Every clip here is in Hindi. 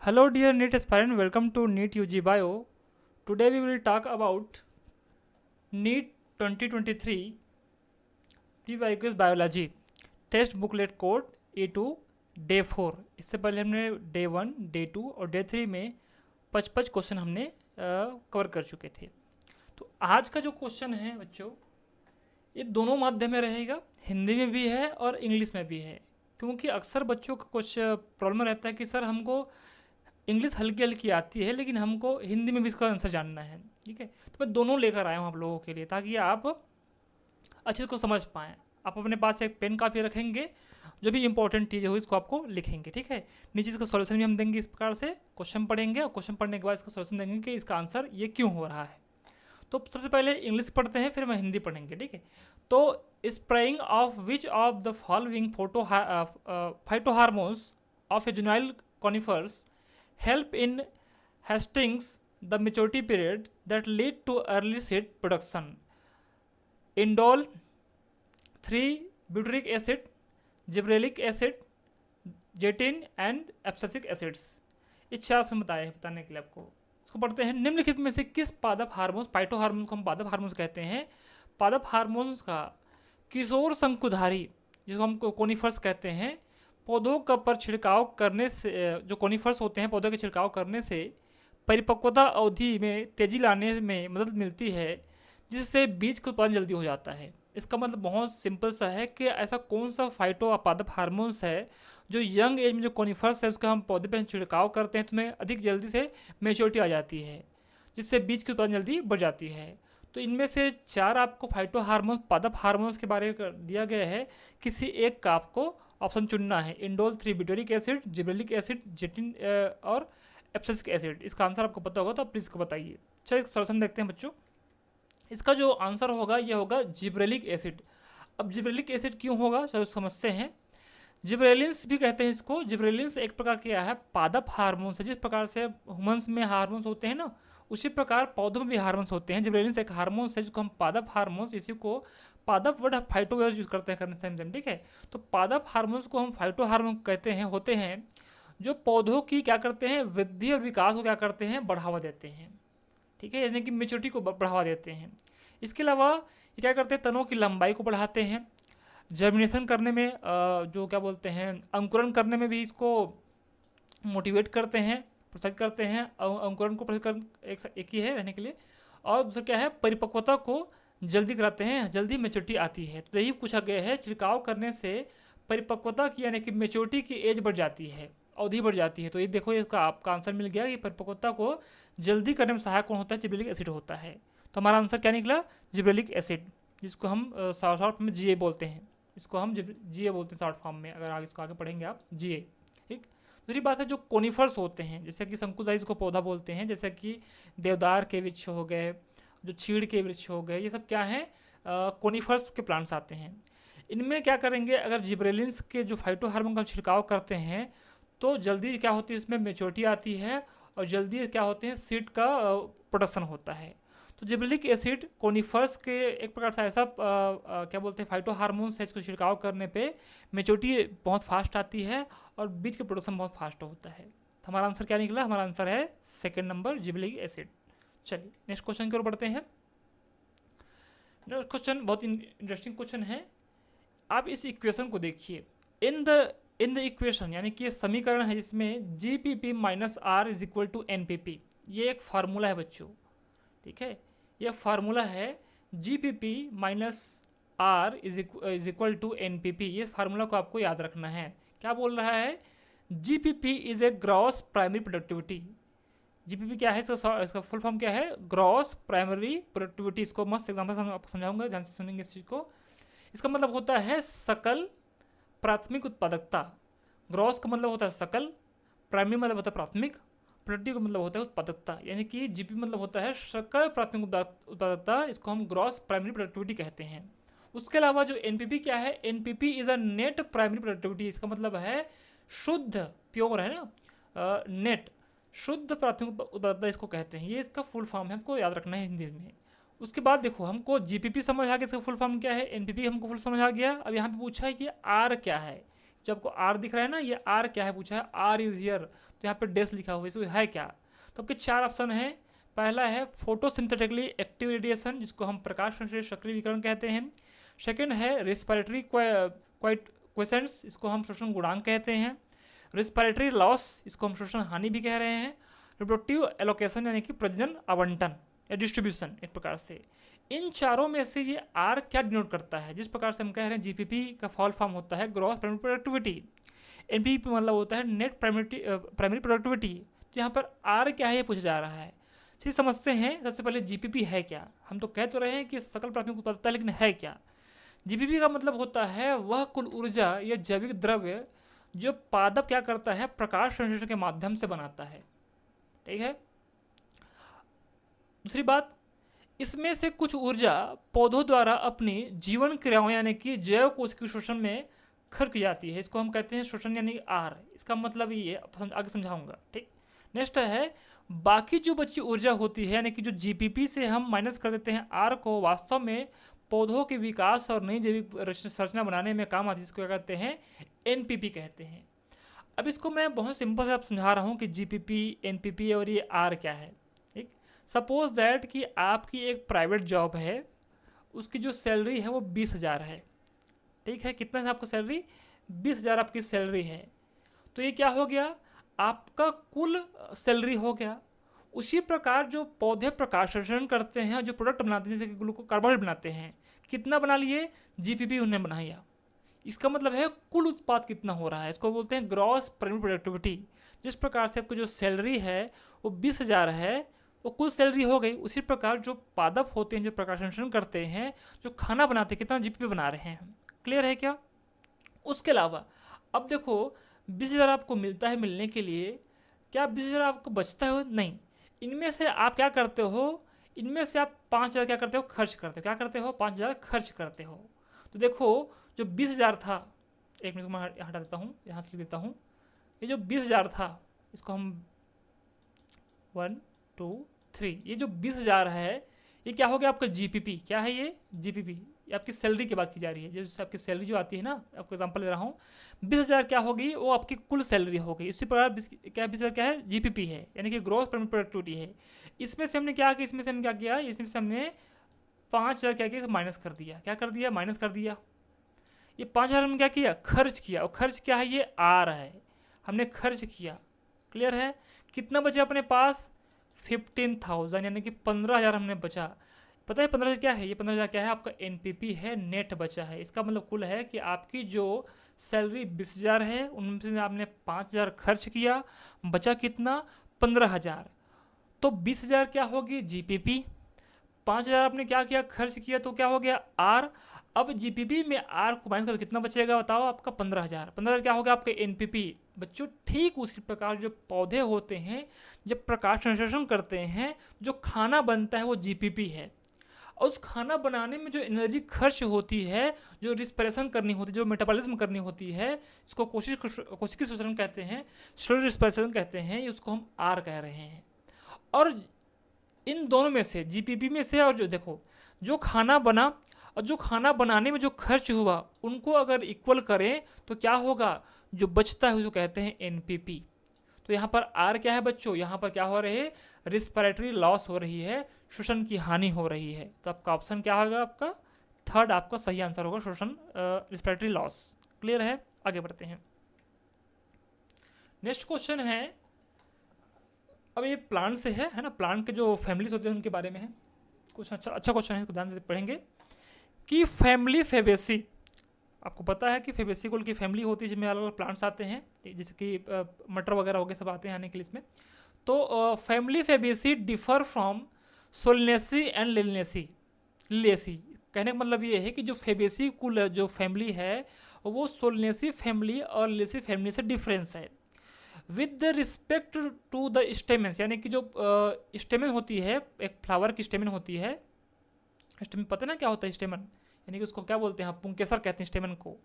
Hello, dear NEET aspirant. Welcome to NEET UG Bio. Today we will talk about NEET 2023 PYQs Biology test booklet code A2 day 4। इससे पहले हमने डे 1, डे 2 और डे 3 में 55 क्वेश्चन हमने कवर कर चुके थे। तो आज का जो क्वेश्चन है बच्चों, ये दोनों माध्यम में रहेगा, हिंदी में भी है और इंग्लिश में भी है। क्योंकि अक्सर बच्चों का कुछ प्रॉब्लम रहता है कि सर हमको इंग्लिश हल्की हल्की आती है लेकिन हमको हिंदी में भी इसका आंसर जानना है। ठीक है, तो मैं दोनों लेकर आया हूँ आप लोगों के लिए, ताकि आप अच्छे को समझ पाएँ। आप अपने पास एक पेन कापी रखेंगे, जो भी इंपॉर्टेंट चीज़ें हो इसको आपको लिखेंगे। ठीक है, नीचे इसका सॉल्यूशन भी हम देंगे। इस प्रकार से क्वेश्चन पढ़ेंगे और क्वेश्चन पढ़ने के बाद इसका सॉल्यूशन देंगे कि इसका आंसर ये क्यों हो रहा है। तो सबसे पहले इंग्लिश पढ़ते हैं, फिर मैं हिंदी पढ़ेंगे। ठीक है, तो spraying of which of the following phytohormones of a juvenile conifers help in hastening the maturity period that lead to early seed production. Indole, 3 butyric acid, gibberellic acid, zeatin and abscisic acids. ये चार से बताने के लिए आपको इसको पढ़ते हैं। निम्नलिखित में से किस पादप हार्मोन्स, फाइटो हार्मोन्स को हम पादप हार्मोन्स कहते हैं, पादप हार्मोन्स का किशोर शंकुधारी, जिसको हम कोनिफर्स कहते हैं, पौधों का पर छिड़काव करने से, जो कोनिफर्स होते हैं पौधों के छिड़काव करने से परिपक्वता अवधि में तेजी लाने में मदद मिलती है, जिससे बीज का उत्पादन जल्दी हो जाता है। इसका मतलब बहुत सिंपल सा है कि ऐसा कौन सा फाइटो पादप हार्मोन्स है जो यंग एज में जो कोनिफर्स है उसका हम पौधे पर छिड़काव करते हैं तो उसमें अधिक जल्दी से मेच्योरिटी आ जाती है, जिससे बीज की उत्पादन जल्दी बढ़ जाती है। तो इनमें से 4 आपको फाइटो हार्मोन्स, पादप हार्मोन्स के बारे में दिया गया है। किसी एक का आपको ऑप्शन चुनना है। Indole, 3 butyric acid, gibberellic acid, zeatin और एब्सिसिक एसिड। इसका आंसर आपको पता होगा तो आप प्लीज़ को बताइए। चलिए सॉल्यूशन देखते हैं बच्चों। इसका जो आंसर होगा ये होगा जिब्रेलिक एसिड। अब जिब्रेलिक एसिड क्यों होगा चलो समझते हैं। जिब्रेलिन्स भी कहते हैं इसको। जिब्रेलिन्स एक प्रकार क्या है, पादप हार्मोन्स है। जिस प्रकार से ह्यूमन्स में हार्मोन्स होते हैं ना, उसी प्रकार पौधों में भी हार्मोन्स होते हैं। जिब्रेलिन्स एक हार्मोन्स है जिसको हम पादप हार्मोन्स, इसी को पादप वर्ड फाइटो यूज करते हैं करने टाइम। ठीक है, तो पादप हार्मोन्स को हम फाइटो हार्मोन कहते हैं, होते हैं जो पौधों की क्या करते हैं, वृद्धि और विकास को क्या करते हैं, बढ़ावा देते हैं। ठीक है, यानी कि मेच्योरिटी को बढ़ावा देते हैं। इसके अलावा ये क्या करते हैं, तनों की लंबाई को बढ़ाते हैं। जर्मिनेशन करने में, जो क्या बोलते हैं, अंकुरण करने में भी इसको मोटिवेट करते हैं, प्रोत्साहित करते हैं। अंकुरण को प्रोत्साहित एक ही है रहने के लिए। और दूसरा क्या है, परिपक्वता को जल्दी कराते हैं, जल्दी मेच्योरिटी आती है। तो यही पूछा गया है, छिड़काव करने से परिपक्वता की यानी कि मेच्योरिटी की एज बढ़ जाती है, अवधि बढ़ जाती है। तो ये देखो, इसका आपका आंसर मिल गया कि परिपक्वता को जल्दी करने में सहायक कौन होता है, जिब्रेलिक एसिड होता है। तो हमारा आंसर क्या निकला, जिब्रेलिक एसिड, जिसको हम शॉर्ट में GA बोलते हैं। इसको हम GA बोलते हैं शॉर्ट फॉर्म में, अगर आगे इसको आगे पढ़ेंगे आप GA। ठीक, दूसरी बात है जो कोनिफर्स होते हैं, जैसे कि शंकुधारी को पौधा बोलते हैं, जैसे कि देवदार के वृक्ष हो गए, जो चीड़ के वृक्ष हो गए, ये सब क्या हैं, कोनिफर्स के प्लांट्स आते हैं। इनमें क्या करेंगे, अगर जिब्रेलिन्स के जो फाइटो हार्मोन का छिड़काव करते हैं तो जल्दी क्या होती है, इसमें मेच्योरिटी आती है और जल्दी क्या होते हैं, सीड का प्रोडक्शन होता है। तो जिब्रेलिक एसिड कोनिफर्स के एक प्रकार से ऐसा क्या बोलते हैं, फाइटो हार्मोन्स है, इसको छिड़काव करने पे मेच्योरिटी बहुत फास्ट आती है और बीज का प्रोडक्शन बहुत फास्ट होता है। तो हमारा आंसर क्या निकला, हमारा आंसर है सेकेंड नंबर, जिब्रेलिक एसिड। चलिए नेक्स्ट क्वेश्चन की ओर बढ़ते हैं। नेक्स्ट क्वेश्चन बहुत इंटरेस्टिंग क्वेश्चन है। आप इस इक्वेशन को देखिए। इन द इक्वेशन, यानी कि समीकरण है जिसमें GPP minus R is equal to NPP। ये एक फार्मूला है बच्चों। ठीक है, यह फार्मूला है GPP minus R is equal to NPP। ये फार्मूला को आपको याद रखना है। क्या बोल रहा है, GPP is a gross primary productivity. GPP क्या है, इसका फुल फॉर्म क्या है, ग्रॉस प्राइमरी प्रोडक्टिविटी। इसको मस्त एग्जाम्पल हम आपको समझाऊंगा, ध्यान से सुनेंगे इस चीज़ को। इसका मतलब होता है सकल प्राथमिक उत्पादकता। ग्रॉस का मतलब होता है सकल, प्राइमरी मतलब होता है प्राथमिक, प्रोडक्टिव का मतलब होता है उत्पादकता। यानी कि GPP मतलब होता है सकल प्राथमिक उत्पादकता, इसको हम ग्रॉस प्राइमरी प्रोडक्टिविटी कहते हैं। उसके अलावा जो NPP क्या है, NPP is a net primary productivity. इसका मतलब है शुद्ध, प्योर है ना, नेट शुद्ध प्राथमिक उत्पादकता इसको कहते हैं। ये इसका फुल फॉर्म है, हमको याद रखना है हिंदी में। उसके बाद देखो, हमको GPP समझ आ गया, इसका फुल फॉर्म क्या है, NPP हमको फुल समझ आ गया। अब यहाँ पे पूछा है कि R क्या है, जो आपको आर दिख रहा है ना, ये आर क्या है पूछा है, आर इज हियर, तो यहाँ पे डेस लिखा हुआ है, इसमें है क्या? तो आपके 4 ऑप्शन है। पहला है फोटोसिंथेटिकली एक्टिव रेडिएशन, जिसको हम प्रकाश संश्लेषण सक्रिय विकिरण कहते हैं। सेकेंड है रेस्पिरेटरी क्वेसेंट्स, इसको हम शोषण गुणांक कहते हैं। रेस्पिरेटरी लॉस, इसको हम शोषण हानि भी कह रहे हैं। रिप्रोडक्टिव एलोकेशन यानी कि प्रजनन आवंटन या डिस्ट्रीब्यूशन एक प्रकार से। इन चारों में से ये आर क्या डिनोट करता है? जिस प्रकार से हम कह रहे हैं जीपीपी का फॉल फॉर्म होता है ग्रॉस प्राइमरी प्रोडक्टिविटी, एनपीपी मतलब होता है नेट प्राइमरी प्रोडक्टिविटी। तो यहाँ पर आर क्या है ये पूछा जा रहा है। चलिए समझते हैं सबसे पहले जीपीपी है क्या। हम तो कह तो रहे हैं कि सकल प्राथमिक उत्पादकता, लेकिन है क्या? जीपीपी का मतलब होता है वह कुल ऊर्जा या जैविक द्रव्य जो पादप क्या करता है, प्रकाश संश्लेषण के माध्यम से बनाता है। ठीक है। दूसरी बात, इसमें से कुछ ऊर्जा पौधों द्वारा अपनी जीवन क्रियाओं यानी कि जैव कोशिकीय शोषण में खर्च की जाती है, इसको हम कहते हैं शोषण यानी आर। इसका मतलब ये आगे समझाऊंगा। ठीक। नेक्स्ट है बाकी जो बची ऊर्जा होती है यानी कि जो जीपीपी से हम माइनस कर देते हैं आर को, वास्तव में पौधों के विकास और नई जैविक संरचना बनाने में काम आती है, इसको क्या कहते हैं, एनपीपी कहते हैं। अब इसको मैं बहुत सिंपल से आप समझा रहा हूँ कि जीपीपी, एनपीपी और ये आर क्या है। ठीक। सपोज दैट कि आपकी एक प्राइवेट जॉब है, उसकी जो सैलरी है वो 20,000 है। ठीक है। कितना है आपका सैलरी? 20,000 आपकी सैलरी है। तो ये क्या हो गया, आपका कुल सैलरी हो गया। उसी प्रकार जो पौधे प्रकाश संश्लेषण करते हैं, जो प्रोडक्ट बनाते हैं, जैसे कि कार्बोहाइड्रेट बनाते हैं, कितना बना लिए? जीपीपी उन्हें बनाया। इसका मतलब है कुल उत्पाद कितना हो रहा है, इसको बोलते हैं ग्रॉस प्राइमरी प्रोडक्टिविटी। जिस प्रकार से आपकी जो सैलरी है वो 20,000 है, वो कुल सैलरी हो गई। उसी प्रकार जो पादप होते हैं, जो प्रकाश संश्लेषण करते हैं, जो खाना बनाते हैं, कितना जीपीपी बना रहे हैं। क्लियर है क्या? उसके अलावा अब देखो 20,000 आपको मिलता है, मिलने के लिए क्या 20,000 आपको बचता है? नहीं। इनमें से आप क्या करते हो, इनमें से आप 5,000 क्या करते हो, खर्च करते हो। क्या करते हो? 5,000 खर्च करते हो। तो देखो जो 20,000 था, एक मिनट को मैं हटा देता हूँ, यहाँ से लिख देता हूँ। ये जो 20,000 था, इसको हम 1 2 3, ये जो 20,000 है ये क्या हो गया आपका जीपीपी। क्या है ये? जीपीपी। ये आपकी सैलरी की बात की जा रही है, जैसे आपकी सैलरी जो आती है ना, आपको एग्जांपल दे रहा हूँ। 20,000 क्या होगी, वो आपकी कुल सैलरी हो गई। इसी प्रकार 20,000 क्या है? जीपीपी है, यानी कि ग्रॉस प्राइमरी प्रोडक्टिविटी है। इसमें से हमने क्या किया, इसमें से हमने क्या किया, इसमें से हमने 5,000 क्या किया, माइनस कर दिया। क्या कर दिया? माइनस कर दिया। ये 5,000 हमने क्या किया? खर्च किया। और खर्च क्या है? ये आ रहा है, हमने खर्च किया। क्लियर है? कितना बचा अपने पास? 15,000, यानी कि 15,000 हमने बचा। पता है 15,000 क्या है? ये 15,000 क्या है? आपका एनपीपी है, नेट बचा है। इसका मतलब कुल है कि आपकी जो सैलरी 20,000 है, उनमें आपने 5,000 खर्च किया, बचा कितना? 15,000। तो 20,000 क्या होगी? जीपीपी। 5,000 आपने क्या किया? खर्च किया, तो क्या हो गया? आर। अब जीपीपी में आर को माइनस कर कितना बचेगा बताओ? आपका 15,000। 15,000 क्या होगा? आपका एनपीपी। बच्चों ठीक उसी प्रकार जो पौधे होते हैं, जब प्रकाश संश्लेषण करते हैं, जो खाना बनता है वो जीपीपी है। और उस खाना बनाने में जो एनर्जी खर्च होती है, जो रिस्पिरेशन करनी होती है, जो मेटाबॉलिज्म करनी होती है, इसको कोशिकीय श्वसन कहते हैं, सेलुलर रिस्पिरेशन कहते हैं, उसको हम आर कह रहे हैं। और इन दोनों में से, जीपीपी में से, और जो देखो जो खाना बना और जो खाना बनाने में जो खर्च हुआ, उनको अगर इक्वल करें तो क्या होगा? जो बचता है उसको कहते हैं एनपीपी। तो यहाँ पर आर क्या है बच्चों? यहाँ पर क्या हो रही है? रिस्पिरेटरी लॉस हो रही है, श्वसन की हानि हो रही है। तो आपका ऑप्शन क्या होगा? आपका थर्ड आपका सही आंसर होगा, श्वसन, रिस्पिरेटरी लॉस। क्लियर है? आगे बढ़ते हैं। नेक्स्ट क्वेश्चन है, अब ये प्लांट से है ना, प्लांट के जो फैमिलीज होते हैं उनके बारे में है क्वेश्चन। अच्छा क्वेश्चन है, इसको ध्यान से पढ़ेंगे कि फैमिली फेबेसी, आपको पता है कि फेबेसी कुल की फैमिली होती है जिसमें अलग अलग प्लांट्स आते हैं, जैसे कि मटर वगैरह हो गए, सब आते हैं आने के लिए इसमें। तो family Fabaceae differ from Solanaceae and Liliaceae. कहने का मतलब ये है कि जो फेबेसी कुल जो फैमिली है वो सोलनेसी फैमिली और लिलिएसी फैमिली से डिफरेंस है। With the respect to the stamens, यानी कि जो स्टेमन होती है, एक फ्लावर की स्टेमन होती है। स्टेमन पता ना क्या होता है? स्टेमन यानी कि उसको क्या बोलते हैं? पुंकेसर कहते हैं स्टेमन को।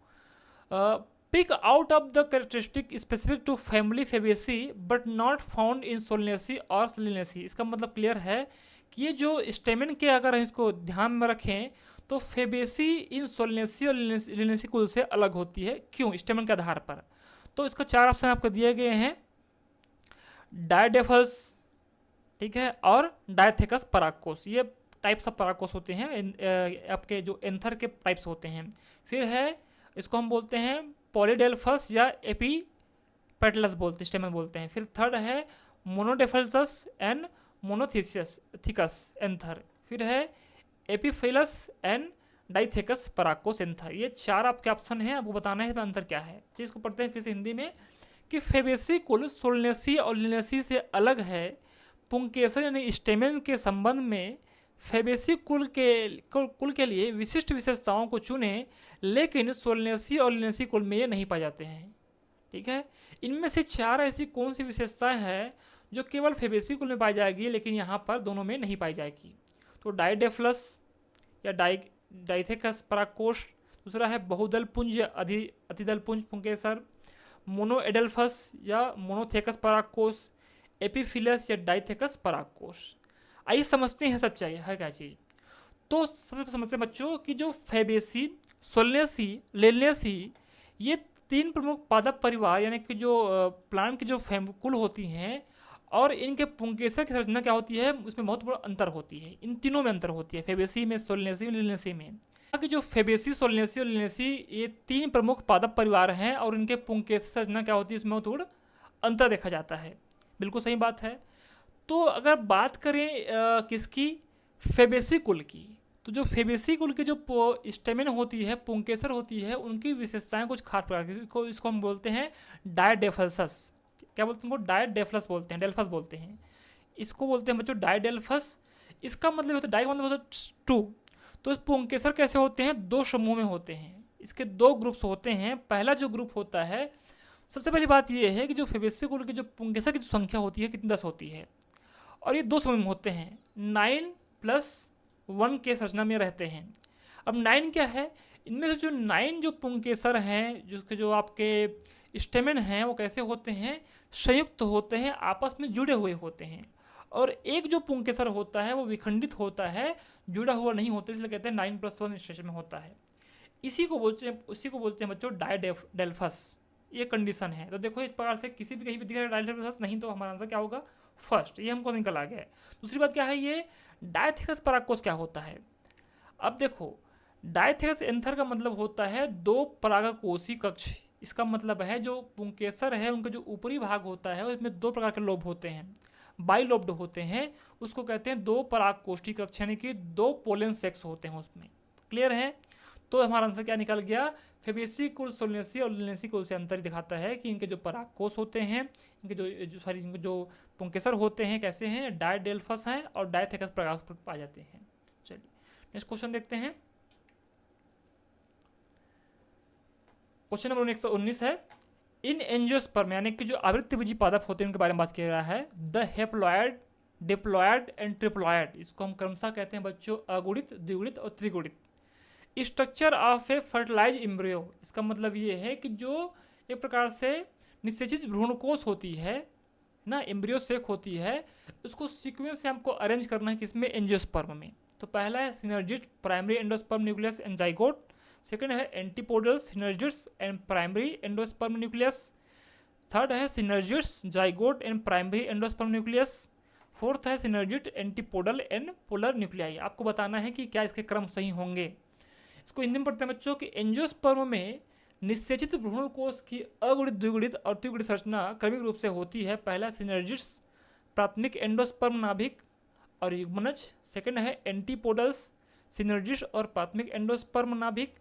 Pick out of the characteristic specific to family Fabaceae but not found in Solanaceae और सोलिनेसी। इसका मतलब क्लियर है कि ये जो स्टेमन के, अगर हम इसको ध्यान में रखें तो फेबेसी इन सोलनेसी और लिनेसी कुल से अलग होती है। क्यों? स्टेमन के आधार पर। तो इसका 4 ऑप्शन आपको दिए गए हैं, डायडेफल्स, ठीक है, और डायथेकस परागकोश, ये टाइप्स ऑफ परागकोश होते हैं, आपके जो एंथर के टाइप्स होते हैं। फिर है, इसको हम बोलते हैं पॉलीडेल्फस या एपीपेटलस बोलते, स्टेमन बोलते हैं। फिर थर्ड है मोनोडेफल्सस एंड मोनोथिकस एंथर। फिर है एपीफिलस एंड डाइथेकस परागकोश एंथर। ये 4 आपके ऑप्शन हैं, आपको बताना है इसमें आंसर क्या है। तो इसको पढ़ते हैं फिर से हिंदी में कि फेबेसी कुल सोलनेसी और लिनेसी से अलग है। पुंकेसर यानी स्टेमेन के संबंध में फेबेसी कुल के लिए विशिष्ट विशेषताओं को चुने, लेकिन सोलनेसी और लिनेसी कुल में ये नहीं पाए जाते हैं। ठीक है, इनमें से 4 ऐसी कौन सी विशेषताएं हैं जो केवल फेबेसी कुल में पाई जाएगी, लेकिन यहाँ पर दोनों में नहीं पाई जाएगी? तो डायडेफ्लस या डाइथेकस परागकोश, दूसरा है बहुदल पुंज या अतिदल पुंज पुंकेसर, मोनोएडल्फस या मोनोथेकस परागकोश, एपीफिलस या डाइथेकस परागकोश। आइए समझते हैं सब चाहिए है क्या चीज़। तो सबसे समझते हैं बच्चों कि जो फेबेसी, सोलनेसी, लिनेसी, ये 3 प्रमुख पादप परिवार यानी कि जो प्लांट की जो कुल होती हैं, और इनके पुंकेसर की संरचना क्या होती है, उसमें बहुत बड़ा अंतर होती है। इन तीनों में अंतर होती है, फेबेसी में, सोलनेसी और लिनेसी में। कि जो फेबेसी, सोलनेसी और लिनेसी ये 3 प्रमुख पादप परिवार हैं, और इनके पुंकेसर संरचना क्या होती है, इसमें थोड़ा अंतर देखा जाता है। बिल्कुल सही बात है। तो अगर बात करें किसकी, फेबेसी कुल की, तो जो फेबेसी कुल की जो स्टेमेन होती है, पुंकेसर होती है, उनकी विशेषताएं कुछ खास प्रकार की। इसको हम बोलते हैं डायडेफल्सस। क्या बोलते हैं? डायडेफ्लस बोलते हैं, डेल्फस बोलते हैं। इसको बोलते हैं बच्चों डायडेल्फस। इसका मतलब होता है, डाई का मतलब होता है 2। तो इस पुंकेसर कैसे होते हैं? 2 समूह में होते हैं। इसके 2 ग्रुप्स होते हैं। पहला जो ग्रुप होता है, सबसे पहली बात यह है कि जो फेबेसी कुल की जो पुंकेसर की जो संख्या होती है कितनी 10 होती है, और ये 2 समूह में होते हैं, 9+1 के संरचना में रहते हैं। अब 9 क्या है? इनमें से जो 9 जो पुंकेसर हैं, जिसके जो आपके स्टेमेन हैं, वो कैसे होते हैं? संयुक्त होते हैं, आपस में जुड़े हुए होते हैं। और एक जो पुंकेसर होता है वो विखंडित होता है, जुड़ा हुआ नहीं होता, इसलिए कहते हैं 9+1 स्टेशन में होता है। उसी को बोलते हैं बच्चों डायडेल्फस। ये कंडीशन है। तो देखो इस प्रकार से किसी भी कहीं भी दिख रहा है डायडेल्फस, नहीं तो हमारा आंसर क्या होगा? फर्स्ट। ये हमको निकल आ गया है। दूसरी बात क्या है, ये डायथेकस परागकोश क्या होता है? अब देखो, डायथेकस एंथर का मतलब होता है 2 परागकोशी कक्ष। इसका मतलब है जो पुंकेसर है, उनका जो ऊपरी भाग होता है उसमें 2 प्रकार के लोब होते हैं, बाइलोब्ड होते हैं। उसको कहते हैं 2 परागकोष्ठी कक्ष, यानी कि 2 पोलन सेक्स होते हैं उसमें। क्लियर है? तो हमारा आंसर क्या निकल गया? फेबेसी कुल सोलनेसी और लिनेसी कुल से अंतर दिखाता है कि इनके जो परागकोश होते हैं, इनके जो पुंकेसर होते हैं कैसे हैं? डायडेल्फस हैं और डायथेकस परागकोश पाए जाते हैं। चलिए नेक्स्ट क्वेश्चन देखते हैं। क्वेश्चन नंबर 119 है, इन एंजियोस्पर्म यानी कि जो आवृत्तिबीजी पादप होते हैं उनके बारे में बात किया रहा है। The haploid, diploid and triploid, इसको हम क्रमशः कहते हैं बच्चों अगुणित, द्विगुणित और त्रिगुणित। Structure of a fertilize embryo, इसका मतलब ये है कि जो एक प्रकार से निषेचित भ्रूणकोश होती है ना, एम्ब्रियो सेक होती है, उसको सीक्वेंस से हमको अरेंज करना है किसमें? एंजियोस्पर्म में। तो पहला है synergist, primary endosperm nucleus and zygote. Second है antipodal, synergist and primary endosperm nucleus. Third है synergist, zygote and primary endosperm nucleus. Fourth है synergist, antipodal and polar nuclei. आपको बताना है कि क्या इसके क्रम सही होंगे। इसको हिंदी में पढ़ते हैं बच्चों कि एंजियोस्पर्म में निषेचित भ्रूणकोश की अगुणित, द्विगुणित और त्रिगुणित संरचना क्रमिक रूप से होती है। पहला सिनर्जिस्ट, प्राथमिक एंडोस्पर्म नाभिक और युग्मनज। सेकंड है एंटीपोडल्स, सिनर्जिस्ट और प्राथमिक एंडोस्पर्म नाभिक।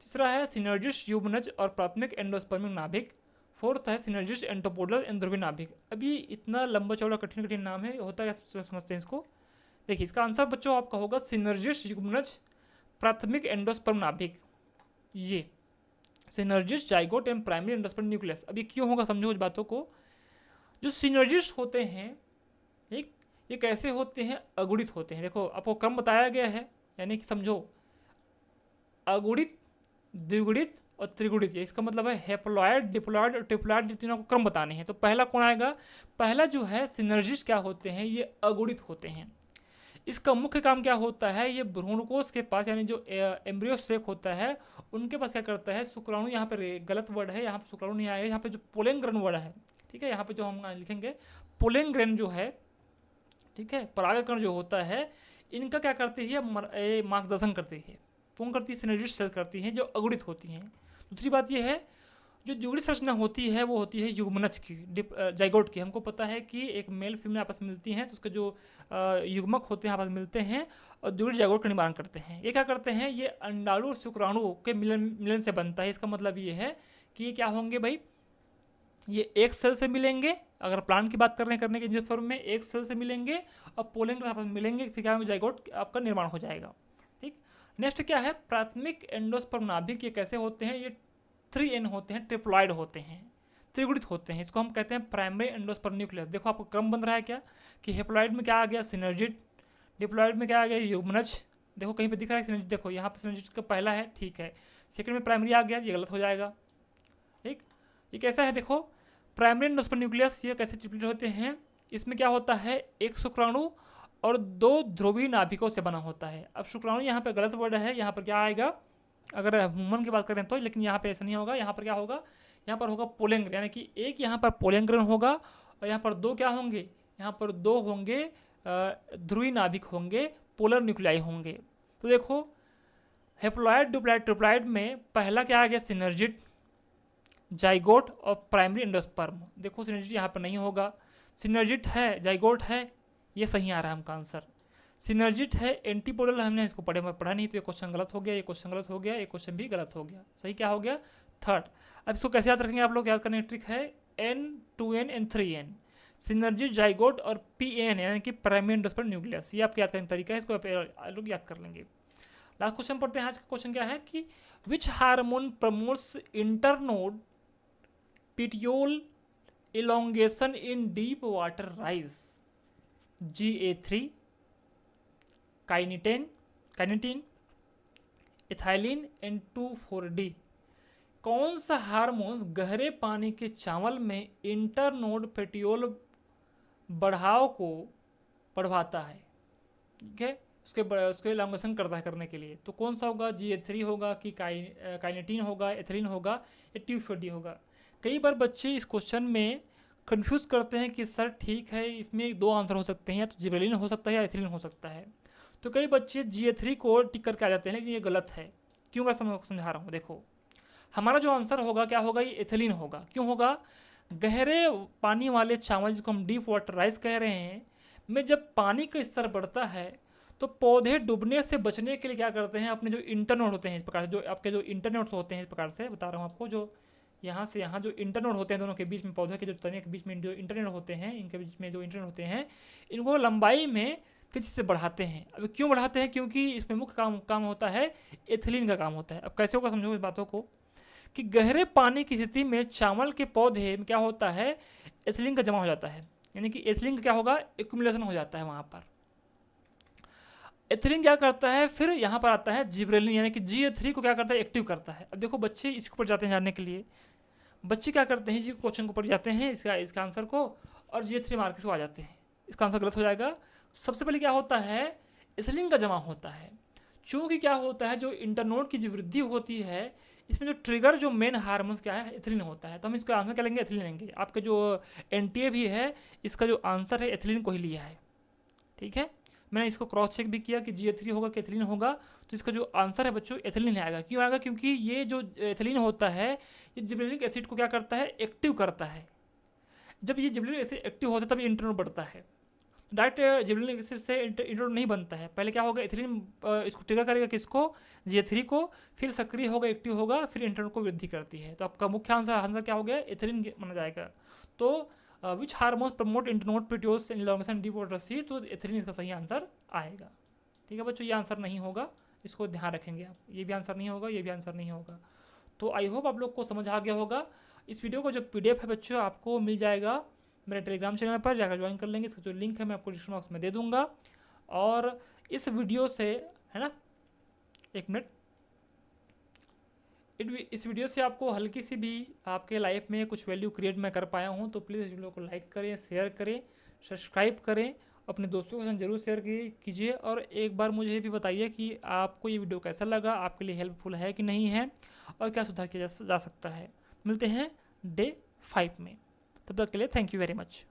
तीसरा है सिनर्जिस्ट, युग्मनज और प्राथमिक एंडोस्पर्म नाभिक। फोर्थ है सिनर्जिस्ट, एंटीपोडल एंड ध्रुवीय नाभिक। अभी इतना लंबा चौड़ा कठिन नाम है, होता है समझते हैं इसको। देखिए इसका आंसर बच्चों आपका होगा सिनर्जिस्ट, युग्मनज, प्राथमिक एंडोस्पर्म नाभिक, ये synergist, zygote and primary endosperm nucleus. अब ये क्यों होगा समझो इस बातों को। जो सिनर्जिस्ट होते हैं, एक ये कैसे होते हैं? अगुणित होते हैं। देखो आपको क्रम बताया गया है, यानी कि समझो अगुणित, द्विगुणित और त्रिगुणित। इसका मतलब है हेप्लॉयड, डिप्लॉयड और ट्रिप्लॉयड, तीनों को क्रम बताने हैं। तो पहला कौन आएगा? पहला जो है सिनर्जिस्ट क्या होते हैं? ये अगुणित होते हैं। इसका मुख्य काम क्या होता है, ये भ्रूणकोश के पास यानी जो एम्ब्रियो सेक होता है उनके पास क्या करता है, शुक्राणु, यहाँ पर गलत वर्ड है, यहाँ पर शुक्राणु नहीं आएगा, यहाँ पे जो पोलिंग ग्रहण वर्ड है, ठीक है, यहाँ पे जो हम लिखेंगे पोलिंग ग्रहण जो है, ठीक है, परागकण जो होता है, इनका क्या करती है, मार्गदर्शन करती है। कौन करती है, सिनर्जिस्ट सेल करती हैं जो अगुणित होती हैं। दूसरी बात यह है, जो जुगड़ी संरचना होती है वो होती है युग्मनज की, जाइगोट की। हमको पता है कि एक मेल फीमेल आपस में मिलती हैं तो उसके जो युग्मक होते हैं आपस में मिलते हैं और जुगड़ी जाइगोट का निर्माण करते हैं। ये क्या करते हैं, ये अंडाणु और शुक्राणु के मिलन से बनता है। इसका मतलब ये है कि ये क्या होंगे भाई, ये एक सेल से मिलेंगे, अगर प्लांट की बात कर रहे हैं करने के जिस फॉर्म में, एक सेल से मिलेंगे और पोलिंग आपस में मिलेंगे, फिर क्या होगा, जाइगोट आपका निर्माण हो जाएगा। ठीक, नेक्स्ट क्या है, प्राथमिक एंडोस्पर्म नाभिक। ये कैसे होते हैं, ये 3N होते हैं, ट्रिप्लॉइड होते हैं, त्रिगुणित होते हैं। इसको हम कहते हैं प्राइमरी एंडोस्पर्म न्यूक्लियस। देखो आपको क्रम बन रहा है क्या, कि हेप्लॉइड में क्या आ गया, सिनर्जिड, डिप्लॉइड में क्या आ गया, युग्मनज। देखो कहीं पे दिख रहा है सिनर्जिड, देखो यहाँ पे सिनर्जिड का पहला है, ठीक है, सेकंड में प्राइमरी आ गया, ये गलत हो जाएगा। ठीक, ये कैसा है, देखो प्राइमरी एंडोस्पर्म न्यूक्लियस ये कैसे ट्रिप्लेट होते हैं, इसमें क्या होता है, एक शुक्राणु और 2 ध्रुवीय नाभिकों से बना होता है। अब शुक्राणु यहाँ पे गलत वर्ड है, यहाँ पर क्या आएगा, अगर ह्यूमन की बात करें तो, लेकिन यहाँ पे ऐसा नहीं होगा। यहाँ पर क्या होगा, यहाँ पर होगा पोलिंग, यानी कि एक यहाँ पर पोलिंग होगा और यहाँ पर 2 क्या होंगे, यहाँ पर 2 होंगे ध्रुवीय नाभिक होंगे, पोलर न्यूक्लियाई होंगे। तो देखो हेप्लॉइड, डुप्लॉइड, ट्रिप्लॉइड में पहला क्या आ गया, सिनर्जिड, जाइगोट और प्राइमरी एंडोस्पर्म। देखो सिनर्जिड यहाँ पर नहीं होगा, सिनर्जिड है, जाइगोट है, ये सही आ रहा है हमका आंसर। सिनर्जिट है, एंटीपोडल हमने इसको पढ़ा नहीं, तो ये क्वेश्चन गलत हो गया, ये क्वेश्चन गलत हो गया, ये क्वेश्चन भी गलत हो गया। सही क्या हो गया, थर्ड। अब इसको कैसे याद रखेंगे आप लोग, याद करने की ट्रिक है N, 2N and 3N, synergid, zygote और PN यानी कि प्राइमरी एंडोस्पर्म न्यूक्लियस। ये आपके याद करने का तरीका है, इसको आप लोग याद कर लेंगे। लास्ट क्वेश्चन पढ़ते हैं। आज का क्वेश्चन क्या है कि which hormone promotes internode petiole elongation in deep water rice, GA3, kinetin, ethylene and 2,4-D। कौन सा हार्मोन्स गहरे पानी के चावल में इंटरनोड पेटियोल बढ़ाव को बढ़ाता है, ठीक है, उसके इलांगेशन करता है करने के लिए। तो कौन सा होगा, GA3 होगा कि काइनेटिन होगा, एथिलीन होगा या 2,4-D होगा। कई बार बच्चे इस क्वेश्चन में कंफ्यूज करते हैं कि सर ठीक है, इसमें 2 आंसर हो सकते हैं, या तो जिब्रेलिन हो सकता है या एथिलीन हो सकता है। तो कई बच्चे GA3 को टिक करके आ जाते हैं, लेकिन ये गलत है। क्यों का समझा रहा हूँ, देखो हमारा जो आंसर होगा क्या होगा, ये एथिलीन होगा। क्यों होगा, गहरे पानी वाले चावल जिसको हम डीप वाटर राइस कह रहे हैं, में जब पानी का स्तर बढ़ता है तो पौधे डूबने से बचने के लिए क्या करते हैं, अपने जो इंटरनोड होते हैं इस प्रकार से, जो आपके जो इंटरनोड्स होते हैं इस प्रकार से बता रहा हूँ आपको, जो यहाँ से यहाँ जो इंटरनोड होते हैं दोनों के बीच में, पौधे के जो तने के बीच में जो इंटरनोड होते हैं, इनके बीच में जो इंटरनोड होते हैं, इनको लंबाई में तेजी से बढ़ाते हैं। अब क्यों बढ़ाते हैं, क्योंकि इसमें मुख्य काम होता है एथिलीन का काम होता है। अब कैसे होगा समझो इस बातों को, कि गहरे पानी की स्थिति में चावल के पौधे में क्या होता है, एथिलीन का जमा हो जाता है, यानी कि एथिलीन का क्या होगा, एक्यूमुलेशन हो जाता है वहाँ पर। एथिलीन क्या करता है, फिर यहाँ पर आता है जिब्रेलिन, यानी कि GA3 को क्या करता है, एक्टिव करता है। अब देखो बच्चे इसके ऊपर जाते हैं जानने के लिए, बच्चे क्या करते हैं, इसी क्वेश्चन को पढ़ जाते हैं इसका आंसर को, और GA3 मार्क्स को आ जाते हैं, इसका आंसर गलत हो जाएगा। सबसे पहले क्या होता है, एथिलीन का जमा होता है। चूँकि क्या होता है, जो इंटरनोड की जो वृद्धि होती है, इसमें जो ट्रिगर जो मेन हार्मोन्स क्या है, एथिलीन होता है। तो हम इसका आंसर क्या लेंगे, एथिलीन लेंगे। आपके जो NTA भी है, इसका जो आंसर है एथिलीन को ही लिया है, ठीक है। मैंने इसको क्रॉस चेक भी किया कि GA3 होगा कि एथिलीन होगा, तो इसका जो आंसर है बच्चों एथिलीन आएगा। क्यों आएगा, क्योंकि ये जो एथिलीन होता है, ये जिब्रेलिक एसिड को क्या करता है, एक्टिव करता है। जब ये जिब्रेलिक एसिड एक्टिव होता है तब इंटरनोड बढ़ता है। डायरेक्ट जिब्रेलिक एसिड से इंटरनोड नहीं बनता है, पहले क्या होगा, एथिलीन इसको ट्रिगर करेगा किसको, GA3 को, फिर सक्रिय होगा, एक्टिव होगा, फिर इंटरनोड को वृद्धि करती है। तो आपका मुख्य आंसर क्या हो गया, एथिलीन माना जाएगा। तो which hormones promote internode petioles elongation deep water सी, तो एथिलीन इसका सही आंसर आएगा। ठीक है बच्चों, ये आंसर नहीं होगा, इसको ध्यान रखेंगे आप, ये भी आंसर नहीं होगा, ये भी आंसर नहीं होगा। तो आई होप आप लोग को समझ आ गया होगा। इस वीडियो को जो PDF है बच्चों आपको मिल जाएगा मेरे टेलीग्राम चैनल पर, जाकर ज्वाइन कर लेंगे। इसका जो लिंक है मैं आपको डिस्क्रिप्शन बॉक्स में दे दूंगा। और इस वीडियो से, है ना, एक मिनट, इस वीडियो से आपको हल्की सी भी आपके लाइफ में कुछ वैल्यू क्रिएट मैं कर पाया हूँ, तो प्लीज़ इस वीडियो को लाइक करें, शेयर करें, सब्सक्राइब करें अपने दोस्तों के साथ जरूर शेयर कीजिए, और एक बार मुझे ये भी बताइए कि आपको ये वीडियो कैसा लगा, आपके लिए हेल्पफुल है कि नहीं है, और क्या सुधार किया जा सकता है। मिलते हैं डे 5 में, तब तक के लिए थैंक यू वेरी मच।